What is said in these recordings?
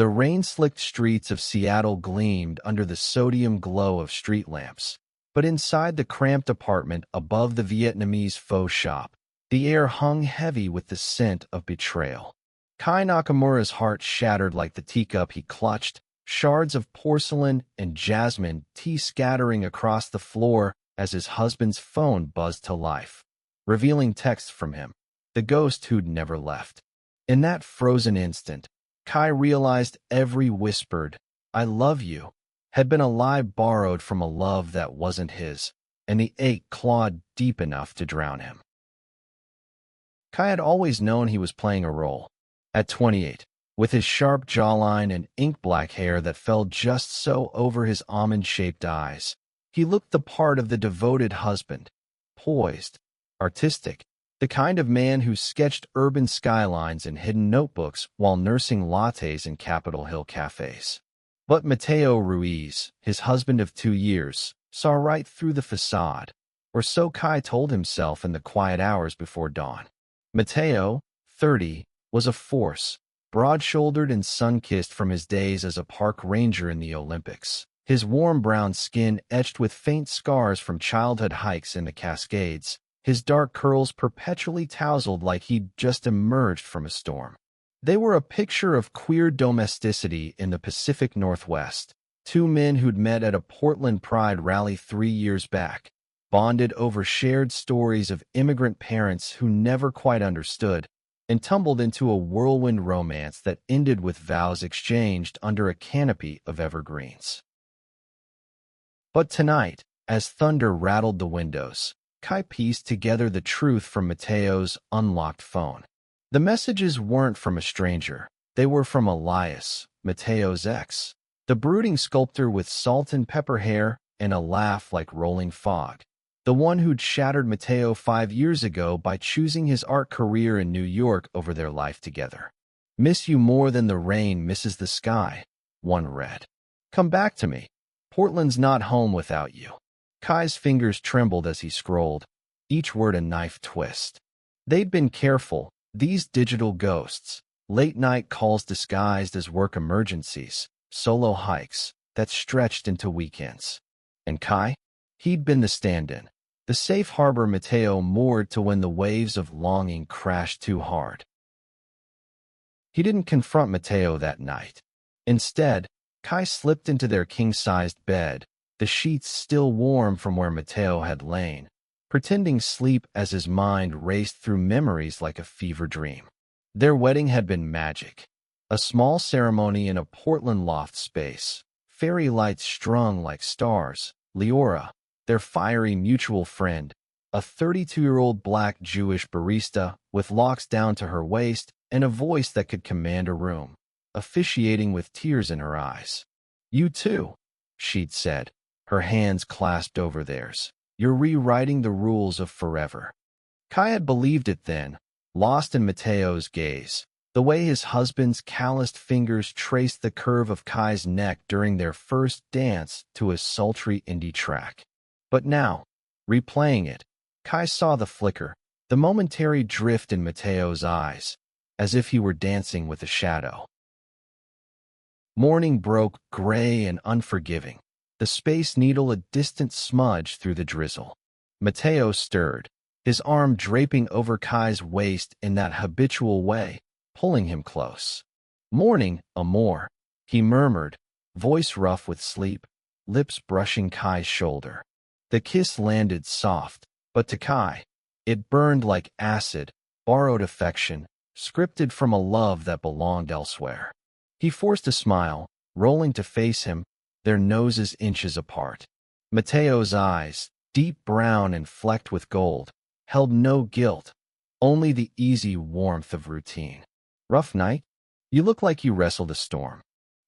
The rain-slicked streets of Seattle gleamed under the sodium glow of street lamps. But inside the cramped apartment above the Vietnamese faux shop, the air hung heavy with the scent of betrayal. Kai Nakamura's heart shattered like the teacup he clutched, shards of porcelain and jasmine tea scattering across the floor as his husband's phone buzzed to life, revealing texts from him, the ghost who'd never left. In that frozen instant, Kai realized every whispered, "I love you," had been a lie borrowed from a love that wasn't his, and the ache clawed deep enough to drown him. Kai had always known he was playing a role. At 28, with his sharp jawline and ink-black hair that fell just so over his almond-shaped eyes, he looked the part of the devoted husband, poised, artistic, the kind of man who sketched urban skylines in hidden notebooks while nursing lattes in Capitol Hill cafes. But Mateo Ruiz, his husband of 2 years, saw right through the facade, or so Kai told himself in the quiet hours before dawn. Mateo, 30, was a force, broad-shouldered and sun-kissed from his days as a park ranger in the Olympics, his warm brown skin etched with faint scars from childhood hikes in the Cascades, his dark curls perpetually tousled like he'd just emerged from a storm. They were a picture of queer domesticity in the Pacific Northwest, two men who'd met at a Portland Pride rally 3 years back, bonded over shared stories of immigrant parents who never quite understood, and tumbled into a whirlwind romance that ended with vows exchanged under a canopy of evergreens. But tonight, as thunder rattled the windows, Kai pieced together the truth from Mateo's unlocked phone. The messages weren't from a stranger. They were from Elias, Mateo's ex, the brooding sculptor with salt and pepper hair and a laugh like rolling fog, the one who'd shattered Mateo 5 years ago by choosing his art career in New York over their life together. "Miss you more than the rain misses the sky," one read. "Come back to me. Portland's not home without you." Kai's fingers trembled as he scrolled, each word a knife twist. They'd been careful, these digital ghosts, late-night calls disguised as work emergencies, solo hikes that stretched into weekends. And Kai? He'd been the stand-in, the safe harbor Mateo moored to when the waves of longing crashed too hard. He didn't confront Mateo that night. Instead, Kai slipped into their king-sized bed, the sheets still warm from where Mateo had lain, pretending sleep as his mind raced through memories like a fever dream. Their wedding had been magic. A small ceremony in a Portland loft space, fairy lights strung like stars, Leora, their fiery mutual friend, a 32-year-old black Jewish barista with locks down to her waist and a voice that could command a room, officiating with tears in her eyes. "You too," she'd said, her hands clasped over theirs. "You're rewriting the rules of forever." Kai had believed it then, lost in Mateo's gaze, the way his husband's calloused fingers traced the curve of Kai's neck during their first dance to a sultry indie track. But now, replaying it, Kai saw the flicker, the momentary drift in Mateo's eyes, as if he were dancing with a shadow. Morning broke gray and unforgiving, the Space Needle a distant smudge through the drizzle. Mateo stirred, his arm draping over Kai's waist in that habitual way, pulling him close. "Morning, amor," he murmured, voice rough with sleep, lips brushing Kai's shoulder. The kiss landed soft, but to Kai, it burned like acid, borrowed affection, scripted from a love that belonged elsewhere. He forced a smile, rolling to face him, their noses inches apart. Mateo's eyes, deep brown and flecked with gold, held no guilt, only the easy warmth of routine. "Rough night? You look like you wrestled a storm."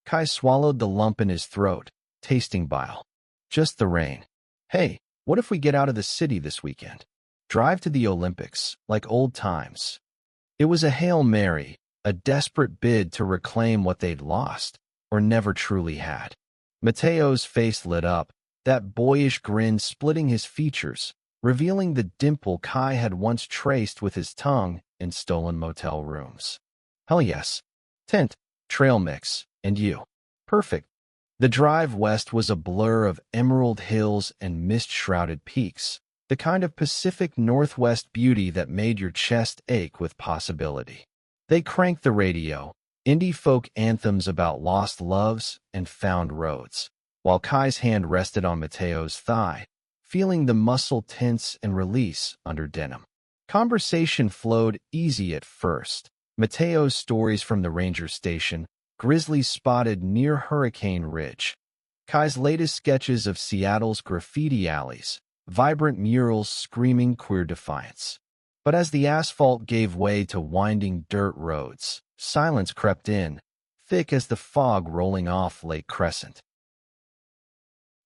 Kai swallowed the lump in his throat, tasting bile. "Just the rain. Hey, what if we get out of the city this weekend? Drive to the Olympics, like old times." It was a Hail Mary, a desperate bid to reclaim what they'd lost, or never truly had. Mateo's face lit up, that boyish grin splitting his features, revealing the dimple Kai had once traced with his tongue in stolen motel rooms. "Hell yes. Tent, trail mix, And you? Perfect. The drive west was a blur of emerald hills and mist-shrouded peaks, the kind of Pacific Northwest beauty that made your chest ache with possibility. They cranked the radio, indie folk anthems about lost loves and found roads, while Kai's hand rested on Mateo's thigh, feeling the muscle tense and release under denim. Conversation flowed easy at first. Mateo's stories from the ranger station, grizzlies spotted near Hurricane Ridge, Kai's latest sketches of Seattle's graffiti alleys, vibrant murals screaming queer defiance. But as the asphalt gave way to winding dirt roads, silence crept in, thick as the fog rolling off Lake Crescent.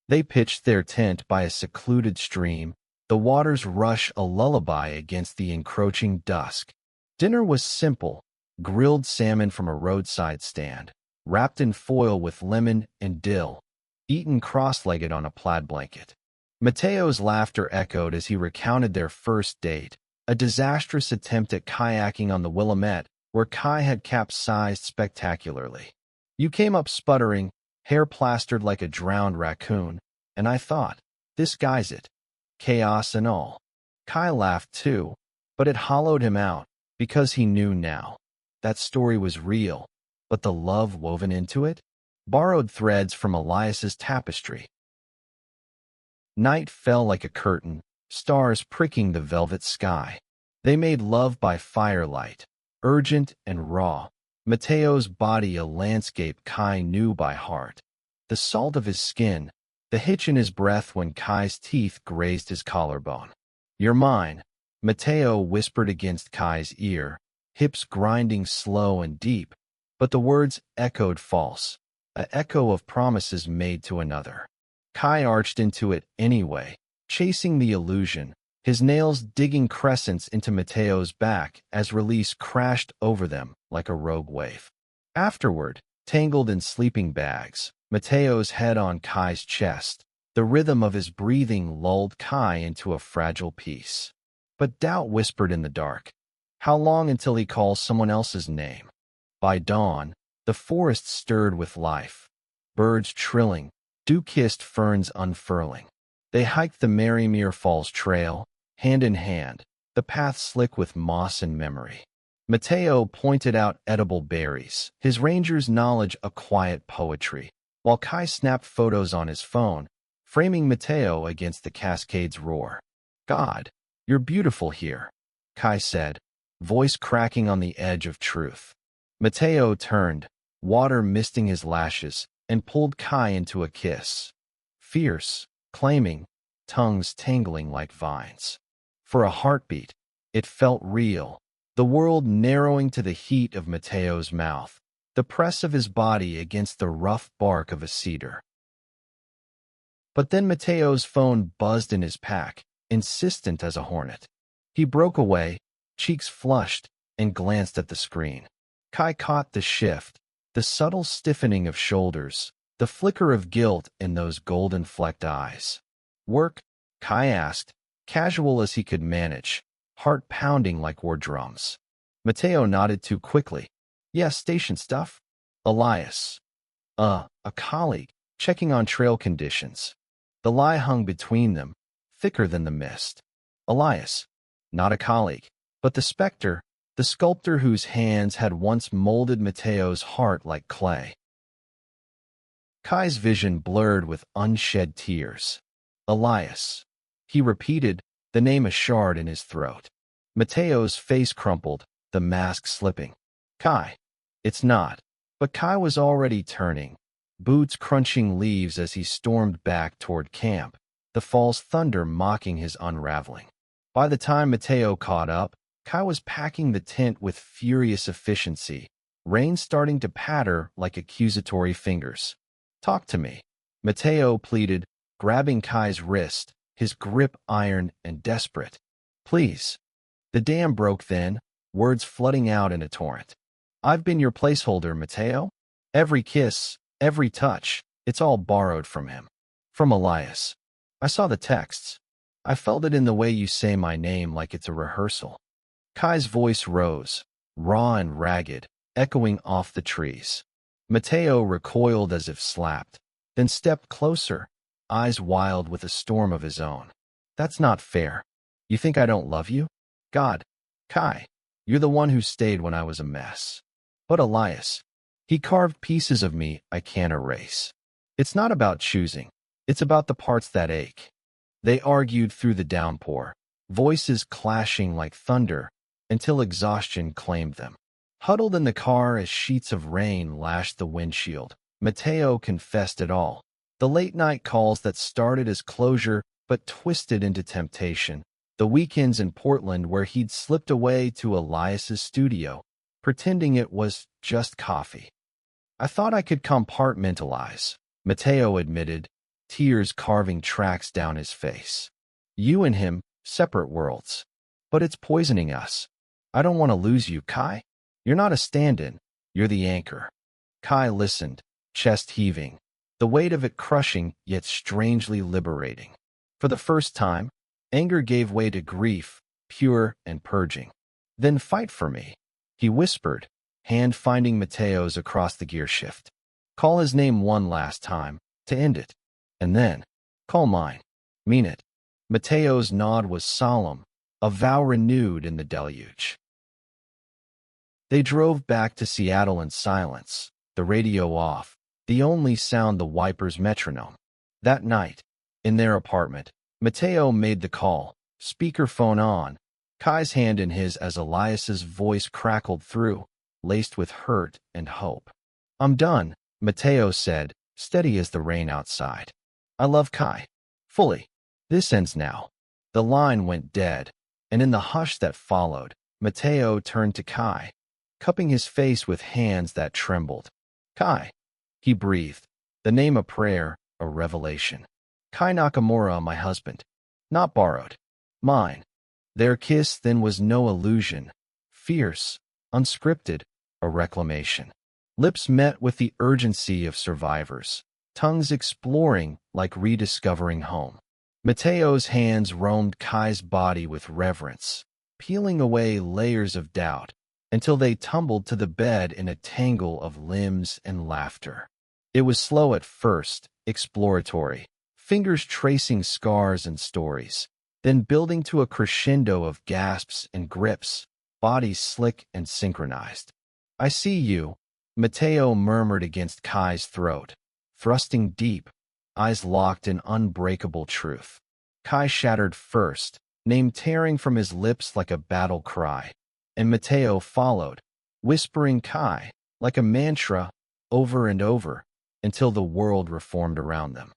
They pitched their tent by a secluded stream, the water's rush a lullaby against the encroaching dusk. Dinner was simple, grilled salmon from a roadside stand, wrapped in foil with lemon and dill, eaten cross-legged on a plaid blanket. Mateo's laughter echoed as he recounted their first date, a disastrous attempt at kayaking on the Willamette, where Kai had capsized spectacularly. You came up sputtering, hair plastered like a drowned raccoon, and I thought, this guy's it. Chaos and all. Kai laughed too, but it hollowed him out, because he knew now. That story was real, but the love woven into it? Borrowed threads from Elias's tapestry. Night fell like a curtain, stars pricking the velvet sky. They made love by firelight, urgent and raw, Mateo's body a landscape Kai knew by heart. The salt of his skin, the hitch in his breath when Kai's teeth grazed his collarbone. You're mine, Mateo whispered against Kai's ear, hips grinding slow and deep, but the words echoed false, an echo of promises made to another. Kai arched into it anyway, chasing the illusion, his nails digging crescents into Mateo's back as release crashed over them like a rogue wave. Afterward, tangled in sleeping bags, Mateo's head on Kai's chest, the rhythm of his breathing lulled Kai into a fragile peace. But doubt whispered in the dark. How long until he calls someone else's name? By dawn, the forest stirred with life, birds trilling, dew-kissed ferns unfurling. They hiked the Marymere Falls Trail, hand in hand, the path slick with moss and memory. Mateo pointed out edible berries, his ranger's knowledge a quiet poetry, while Kai snapped photos on his phone, framing Mateo against the cascade's roar. God, you're beautiful here, Kai said, voice cracking on the edge of truth. Mateo turned, water misting his lashes, and pulled Kai into a kiss. Fierce, claiming, tongues tangling like vines. For a heartbeat, it felt real, the world narrowing to the heat of Mateo's mouth, the press of his body against the rough bark of a cedar. But then Mateo's phone buzzed in his pack, insistent as a hornet. He broke away, cheeks flushed, and glanced at the screen. Kai caught the shift, the subtle stiffening of shoulders, the flicker of guilt in those golden-flecked eyes. Work? Kai asked, casual as he could manage, heart pounding like war drums. Mateo nodded too quickly. Yes, station stuff. Elias. A colleague, checking on trail conditions. The lie hung between them, thicker than the mist. Elias. Not a colleague, but the specter, the sculptor whose hands had once molded Mateo's heart like clay. Kai's vision blurred with unshed tears. Elias. He repeated, the name a shard in his throat. Mateo's face crumpled, the mask slipping. Kai. It's not. But Kai was already turning, boots crunching leaves as he stormed back toward camp, the fall's thunder mocking his unraveling. By the time Mateo caught up, Kai was packing the tent with furious efficiency, rain starting to patter like accusatory fingers. Talk to me, Mateo pleaded, grabbing Kai's wrist, his grip iron and desperate. Please. The dam broke then, words flooding out in a torrent. I've been your placeholder, Mateo. Every kiss, every touch, it's all borrowed from him. From Elias. I saw the texts. I felt it in the way you say my name like it's a rehearsal. Kai's voice rose, raw and ragged, echoing off the trees. Mateo recoiled as if slapped, then stepped closer, eyes wild with a storm of his own. That's not fair. You think I don't love you? God, Kai, you're the one who stayed when I was a mess. But Elias, he carved pieces of me I can't erase. It's not about choosing. It's about the parts that ache. They argued through the downpour, voices clashing like thunder, until exhaustion claimed them. Huddled in the car as sheets of rain lashed the windshield, Mateo confessed it all. The late-night calls that started as closure but twisted into temptation. The weekends in Portland where he'd slipped away to Elias's studio, pretending it was just coffee. I thought I could compartmentalize, Mateo admitted, tears carving tracks down his face. You and him, separate worlds. But it's poisoning us. I don't want to lose you, Kai. You're not a stand-in. You're the anchor. Kai listened, chest heaving, the weight of it crushing yet strangely liberating. For the first time, anger gave way to grief, pure and purging. Then fight for me, he whispered, hand finding Mateo's across the gear shift. Call his name one last time, to end it. And then, call mine. Mean it. Mateo's nod was solemn, a vow renewed in the deluge. They drove back to Seattle in silence, the radio off, the only sound the wiper's metronome. That night, in their apartment, Mateo made the call, speakerphone on, Kai's hand in his as Elias's voice crackled through, laced with hurt and hope. I'm done, Mateo said, steady as the rain outside. I love Kai. Fully. This ends now. The line went dead, and in the hush that followed, Mateo turned to Kai, cupping his face with hands that trembled. Kai, he breathed, the name a prayer, a revelation. Kai Nakamura, my husband. Not borrowed. Mine. Their kiss then was no illusion. Fierce, unscripted, a reclamation. Lips met with the urgency of survivors, tongues exploring like rediscovering home. Mateo's hands roamed Kai's body with reverence, peeling away layers of doubt, until they tumbled to the bed in a tangle of limbs and laughter. It was slow at first, exploratory, fingers tracing scars and stories, then building to a crescendo of gasps and grips, bodies slick and synchronized. I see you, Mateo murmured against Kai's throat, thrusting deep, eyes locked in unbreakable truth. Kai shattered first, name tearing from his lips like a battle cry, and Mateo followed, whispering Kai, like a mantra, over and over, until the world reformed around them.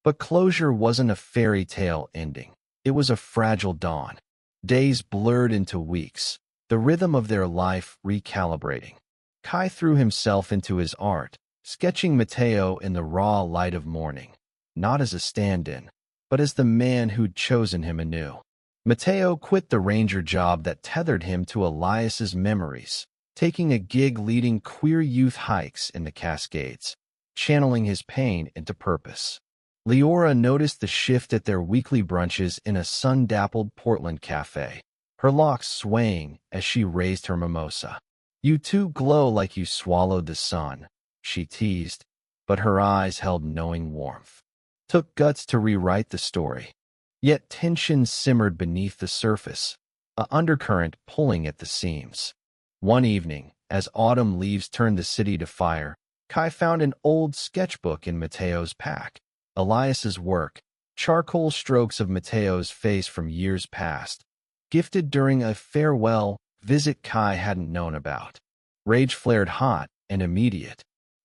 But closure wasn't a fairy tale ending. It was a fragile dawn. Days blurred into weeks, the rhythm of their life recalibrating. Kai threw himself into his art, sketching Mateo in the raw light of morning, not as a stand-in, but as the man who'd chosen him anew. Mateo quit the ranger job that tethered him to Elias's memories, taking a gig leading queer youth hikes in the Cascades, channeling his pain into purpose. Leora noticed the shift at their weekly brunches in a sun-dappled Portland cafe, her locks swaying as she raised her mimosa. You two glow like you swallowed the sun, she teased, but her eyes held knowing warmth. Took guts to rewrite the story. Yet tension simmered beneath the surface, a undercurrent pulling at the seams. One evening, as autumn leaves turned the city to fire, Kai found an old sketchbook in Mateo's pack. Elias's work, charcoal strokes of Mateo's face from years past, gifted during a farewell visit Kai hadn't known about. Rage flared hot and immediate.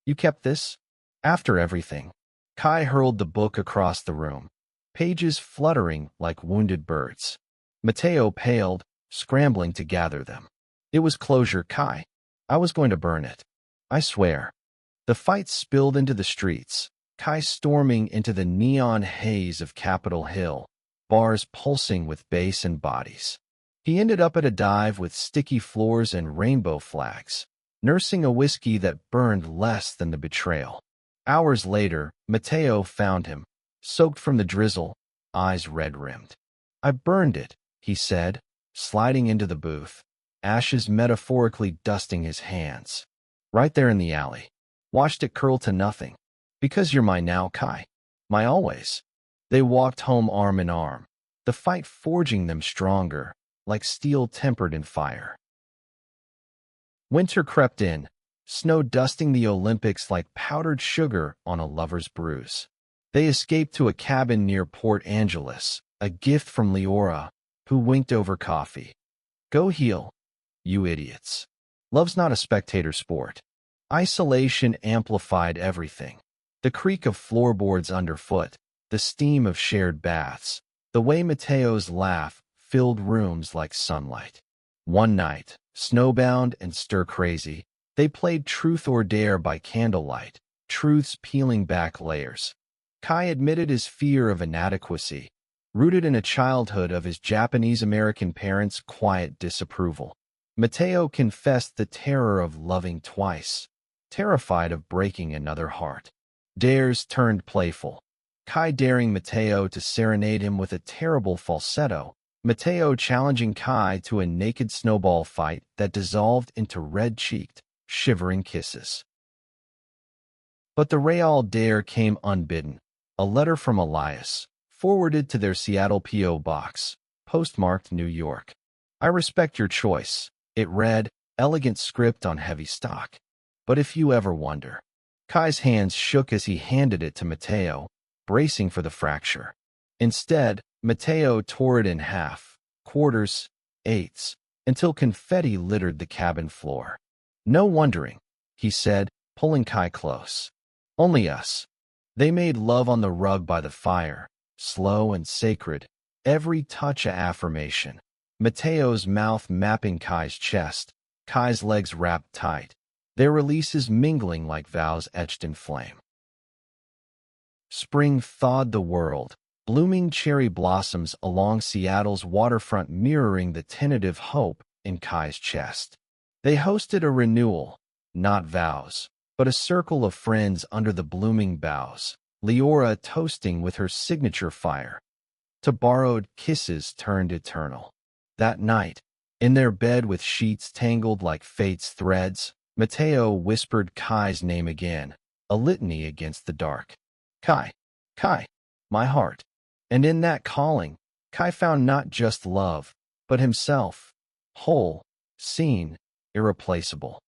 You kept this? After everything. Kai hurled the book across the room, pages fluttering like wounded birds. Mateo paled, scrambling to gather them. It was closure, Kai. I was going to burn it. I swear. The fight spilled into the streets, Kai storming into the neon haze of Capitol Hill, bars pulsing with bass and bodies. He ended up at a dive with sticky floors and rainbow flags, nursing a whiskey that burned less than the betrayal. Hours later, Mateo found him, soaked from the drizzle, eyes red-rimmed. I burned it, he said, sliding into the booth, ashes metaphorically dusting his hands. Right there in the alley. Watched it curl to nothing. Because you're my now, Kai. My always. They walked home arm in arm, the fight forging them stronger, like steel tempered in fire. Winter crept in, snow dusting the Olympics like powdered sugar on a lover's bruise. They escaped to a cabin near Port Angeles, a gift from Leora, who winked over coffee. Go heal, you idiots. Love's not a spectator sport. Isolation amplified everything. The creak of floorboards underfoot, the steam of shared baths, the way Mateo's laugh filled rooms like sunlight. One night, snowbound and stir-crazy, they played Truth or Dare by candlelight, truths peeling back layers. Kai admitted his fear of inadequacy, rooted in a childhood of his Japanese-American parents' quiet disapproval. Mateo confessed the terror of loving twice, terrified of breaking another heart. Dares turned playful. Kai daring Mateo to serenade him with a terrible falsetto, Mateo challenging Kai to a naked snowball fight that dissolved into red-cheeked, shivering kisses. But the Real Dare came unbidden. A letter from Elias, forwarded to their Seattle P.O. box, postmarked New York. I respect your choice. It read, elegant script on heavy stock. But if you ever wonder. Kai's hands shook as he handed it to Mateo, bracing for the fracture. Instead, Mateo tore it in half, quarters, eighths, until confetti littered the cabin floor. No wondering, he said, pulling Kai close. Only us. They made love on the rug by the fire, slow and sacred, every touch a affirmation. Mateo's mouth mapping Kai's chest, Kai's legs wrapped tight, their releases mingling like vows etched in flame. Spring thawed the world, blooming cherry blossoms along Seattle's waterfront mirroring the tentative hope in Kai's chest. They hosted a renewal, not vows, but a circle of friends under the blooming boughs, Leora toasting with her signature fire. To borrowed kisses turned eternal. That night, in their bed with sheets tangled like fate's threads, Mateo whispered Kai's name again, a litany against the dark. Kai, Kai, my heart. And in that calling, Kai found not just love, but himself, whole, seen, irreplaceable.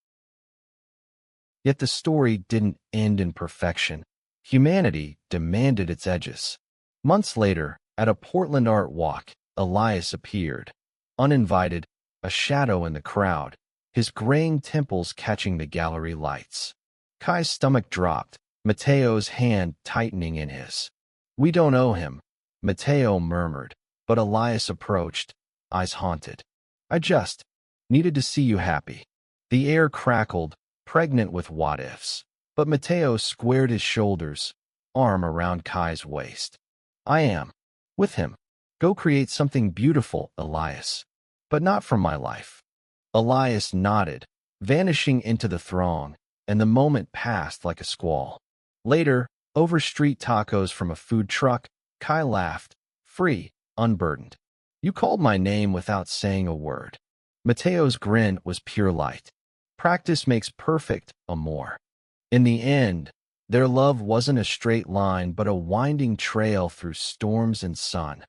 Yet the story didn't end in perfection. Humanity demanded its edges. Months later, at a Portland art walk, Elias appeared. Uninvited, a shadow in the crowd, his graying temples catching the gallery lights. Kai's stomach dropped, Mateo's hand tightening in his. We don't owe him, Mateo murmured, but Elias approached, eyes haunted. I just needed to see you happy. The air crackled, pregnant with what-ifs, but Mateo squared his shoulders, arm around Kai's waist. I am. With him. Go create something beautiful, Elias. But not from my life. Elias nodded, vanishing into the throng, and the moment passed like a squall. Later, over street tacos from a food truck, Kai laughed, free, unburdened. You called my name without saying a word. Mateo's grin was pure light. Practice makes perfect, amor. In the end, their love wasn't a straight line but a winding trail through storms and sun.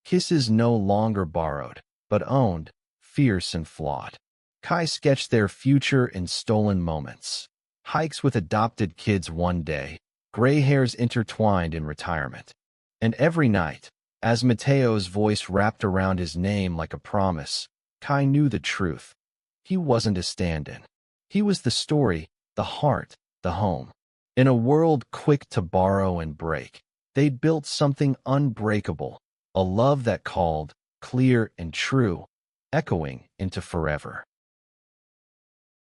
Kisses no longer borrowed, but owned, fierce and flawed. Kai sketched their future in stolen moments. Hikes with adopted kids one day, gray hairs intertwined in retirement. And every night, as Mateo's voice wrapped around his name like a promise, Kai knew the truth. He wasn't a stand-in. He was the story, the heart, the home. In a world quick to borrow and break, they'd built something unbreakable, a love that called, clear and true, echoing into forever.